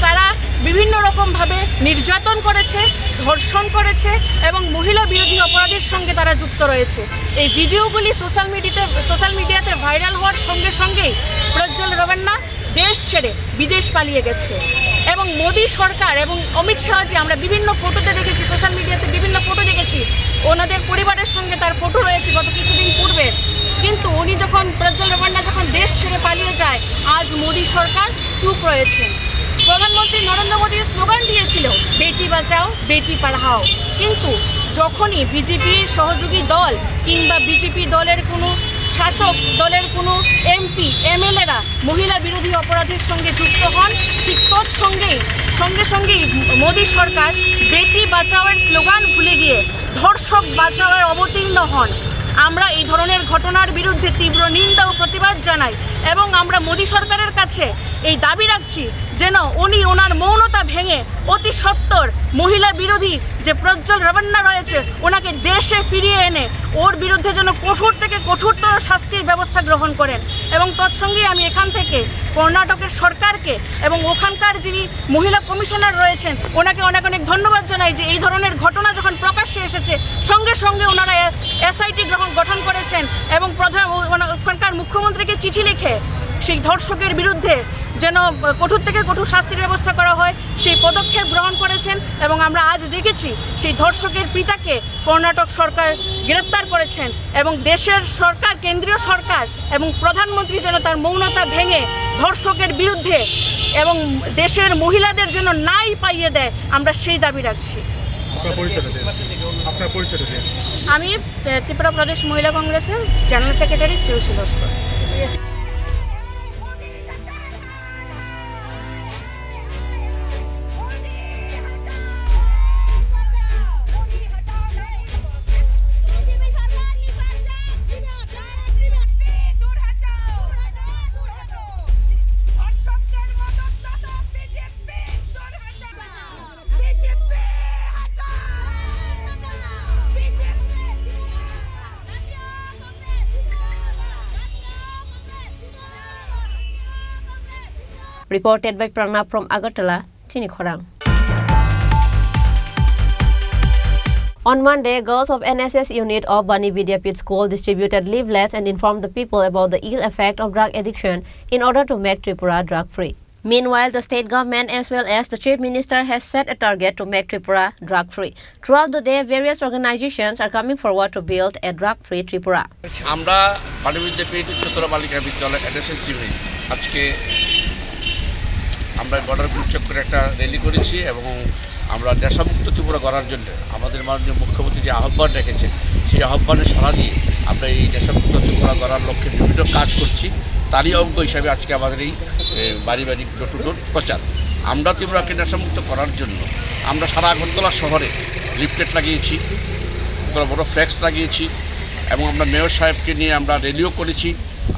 Speaker 20: তারা বিভিন্ন রকমভাবে নির্যাতন করেছে, ধর্ষণ করেছে এবং মহিলা বিরোধী অপরাধের সঙ্গে তারা যুক্ত রয়েছে। এই ভিডিওগুলি সোশ্যাল মিডিয়াতে ভাইরাল হওয়ার সঙ্গে সঙ্গেই প্রজ্জ্বল রেভান্না দেশ ছেড়ে বিদেশ পালিয়ে গেছে এবং মোদী সরকার এবং অমিত শাহজি, আমরা বিভিন্ন ফটোতে দেখেছি, সোশ্যাল মিডিয়াতে বিভিন্ন ফটো দেখেছি, ওনাদের পরিবারের সঙ্গে তার ফটো রয়েছে গত কিছুদিন পূর্বে। কিন্তু উনি যখন প্রজ্জ্বল রেভান্না যখন দেশ ছেড়ে পালিয়ে যায়, আজ মোদী সরকার চুপ রয়েছেন। প্রধানমন্ত্রী নরেন্দ্র মোদী স্লোগান দিয়েছিল বেটি বাঁচাও বেটি পড়াও, কিন্তু যখনই বিজেপির সহযোগী দল কিংবা বিজেপি দলের কোনো শাসক দলের কোনো এমপি এমএলএরা মহিলা বিরোধী অপরাধের সঙ্গে যুক্ত হন, ঠিক সঙ্গে সঙ্গেই মোদী সরকার বেটি বাঁচাওয়ের স্লোগান ভুলে গিয়ে ধর্ষক বাঁচাওয়ের অবতীর্ণ হন। আমরা এই ধরনের ঘটনার বিরুদ্ধে তীব্র নিন্দা ও প্রতিবাদ জানাই এবং আমরা মোদী সরকারের কাছে এই দাবি রাখছি যেন উনি ওনার মৌনতা ভেঙে অতি সত্বর মহিলা বিরোধী যে প্রজ্জ্বল রেভান্না রয়েছে ওনাকে দেশে ফিরিয়ে এনে ওর বিরুদ্ধে যেন কঠোর থেকে কঠোরতর শাস্তির ব্যবস্থা গ্রহণ করেন। এবং তৎসঙ্গে আমি এখান থেকে কর্ণাটকের সরকারকে এবং ওখানকার যিনি মহিলা কমিশনার রয়েছেন ওনাকে অনেক অনেক ধন্যবাদ জানাই যে এই ধরনের ঘটনা যখন প্রকাশ্যে এসেছে সঙ্গে সঙ্গে ওনারা এসআইটি গঠন করেছেন এবং ওখানকার মুখ্যমন্ত্রীকে চিঠি লিখে সেই ধর্ষকের বিরুদ্ধে যেন কঠোর থেকে কঠোর শাস্তির ব্যবস্থা করা হয় সেই পদক্ষেপ গ্রহণ করেছেন। এবং আমরা আজ দেখেছি সেই ধর্ষকের পিতাকে কর্ণাটক সরকার গ্রেপ্তার করেছেন এবং দেশের সরকার, কেন্দ্রীয় সরকার এবং প্রধানমন্ত্রী যেন তার মৌনতা ভেঙে ধর্ষকের বিরুদ্ধে এবং দেশের মহিলাদের জন্য নাই পাইয়ে দেয়, আমরা সেই দাবি রাখছি। আমি ত্রিপুরা প্রদেশ মহিলা কংগ্রেসের general secretary Shreya Shilaskar.
Speaker 11: Reported by Pranab from Agartala, Chinikhorang. On Monday, girls of NSS unit of Bani Vidyapit School distributed leaflets and informed the people about the ill effect of drug addiction in order to make Tripura drug-free. Meanwhile, the state government as well as the Chief Minister has set a target to make Tripura drug-free. Throughout the day, various organizations are coming forward to build a drug-free Tripura.
Speaker 21: আমরা বানি বিদ্যাপীঠ উচ্চতর বালিকা বিদ্যালয় NSS unit আজকে আমরা border bridge চক্করে একটা rally করেছি এবং আমরা নেশামুক্ত ত্রিপুরা করার জন্য আমাদের মাননীয় মুখ্যমন্ত্রী যে আহ্বান রেখেছেন সেই আহ্বানে সাড়া দিয়ে আমরা এই নেশামুক্ত ত্রিপুরা করার লক্ষ্যে বিভিন্ন কাজ করছি। তারই অঙ্গ হিসাবে আজকে আমাদের এই বাড়ি বাড়ি ডোর টু ডোর প্রচার। আমরা ত্রিপুরাকে নেশামুক্ত করার জন্য আমরা সারা আগরতলা শহরে লিফলেট লাগিয়েছি, বড় ফ্ল্যাক্স লাগিয়েছি এবং আমরা মেয়র সাহেবকে নিয়ে আমরা র্যালিও করেছি।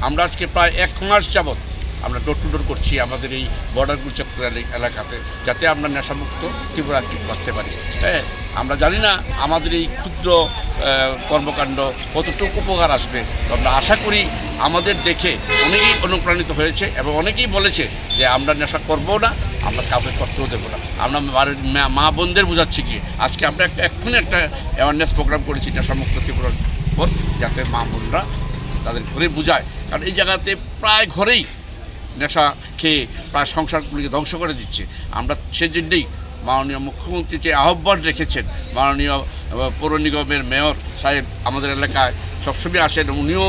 Speaker 21: আমরা আজকে প্রায় 1 মাস যাবৎ আমরা ডোর টু ডোর করছি আমাদের এই বর্ডার গুলচত্বর এলাকাতে, যাতে আমরা নেশামুক্ত ত্রিপুরা করতে পারি। হ্যাঁ, আমরা জানি না আমাদের এই ক্ষুদ্র কর্মকাণ্ড কতটুকু উপকার আসবে। তো আমরা আশা করি আমাদের দেখে অনেকেই অনুপ্রাণিত হয়েছে এবং অনেকেই বলেছে যে আমরা নেশা করবো না, আমরা কাউকে করতেও দেবো না। আমরা মা বোনদের বোঝাচ্ছি কি আজকে আমরা এক্ষুনি একটা অ্যাওয়ারনেস প্রোগ্রাম করেছি নেশামুক্ত ত্রিপুরার উপর, যাতে মা বোনরা তাদের ঘরে বোঝায়। কারণ এই জায়গাতে প্রায় ঘরেই নেশা খেয়ে প্রায় সংসারগুলিকে ধ্বংস করে দিচ্ছে। আমরা সেজন্যই মাননীয় মুখ্যমন্ত্রী যে আহ্বান রেখেছেন, মাননীয় পৌর নিগমের মেয়র সাহেব আমাদের এলাকায় সবসময় আসেন, উনিও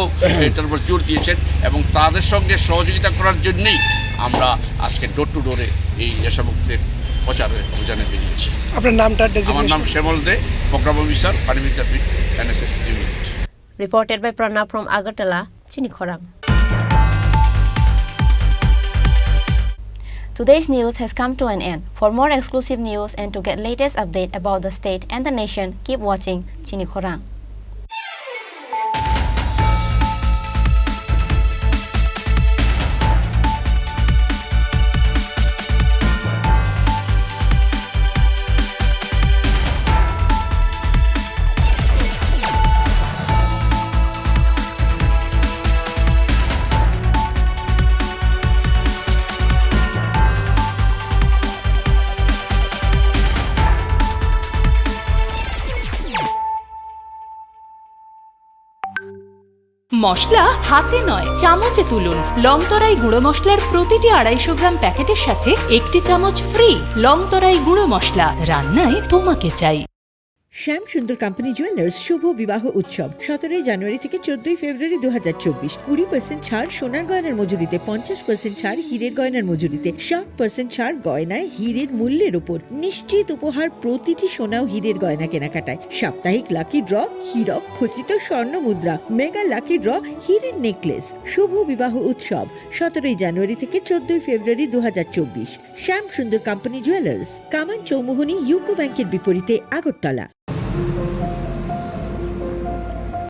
Speaker 21: এটার উপর জোর দিয়েছেন এবং তাদের সঙ্গে সহযোগিতা করার জন্যেই আমরা আজকে ডোর টু ডোরে এই নেশামুক্তের প্রচারে অভিযানে বেরিয়েছি।
Speaker 17: আপনার নামটা?
Speaker 21: আমার নাম শ্যামল দে, প্রোগ্রাম অফিসার পানি বিদ্যাপীঠ NSS unit.
Speaker 11: Reported by Pranab from Agartala, Chinikhorang. Today's news has come to an end. For more exclusive news and to get latest update about the state and the nation, keep watching Chinikhorang.
Speaker 3: মশলা হাতে নয় চামচে তুলুন। লংতরাই গুঁড়ো মশলার প্রতিটি 250 গ্রাম প্যাকেটের সাথে 1টি চামচ ফ্রি। লংতরাই গুঁড়ো মশলা, রান্নায় তোমাকে চাই।
Speaker 22: শ্যাম সুন্দর কোম্পানি জুয়েলার্স শুভ বিবাহ উৎসব 17 জানুয়ারি থেকে 14 ফেব্রুয়ারি 2024। 20% ছাড় সোনার গয়নার মজুরিতে, 50% ছাড় হীরের গয়নার মজুরিতে, 60% ছাড় গয়নায় হীরের মূল্যের উপর। নিশ্চিত উপহার প্রতিটি সোনা ও হীরের গয়না কেনাকাটায়। সাপ্তাহিক লাকি ড্র, হীরক খচিত স্বর্ণ মুদ্রা, মেগা লাকি ড্র, হীরের নেকলেস। শুভ বিবাহ উৎসব 17 জানুয়ারি থেকে 14 ফেব্রুয়ারি 2024। শ্যাম সুন্দর কোম্পানি জুয়েলার্স, কামান চৌমুহনী ইউকো ব্যাংকের বিপরীতে, আগরতলা।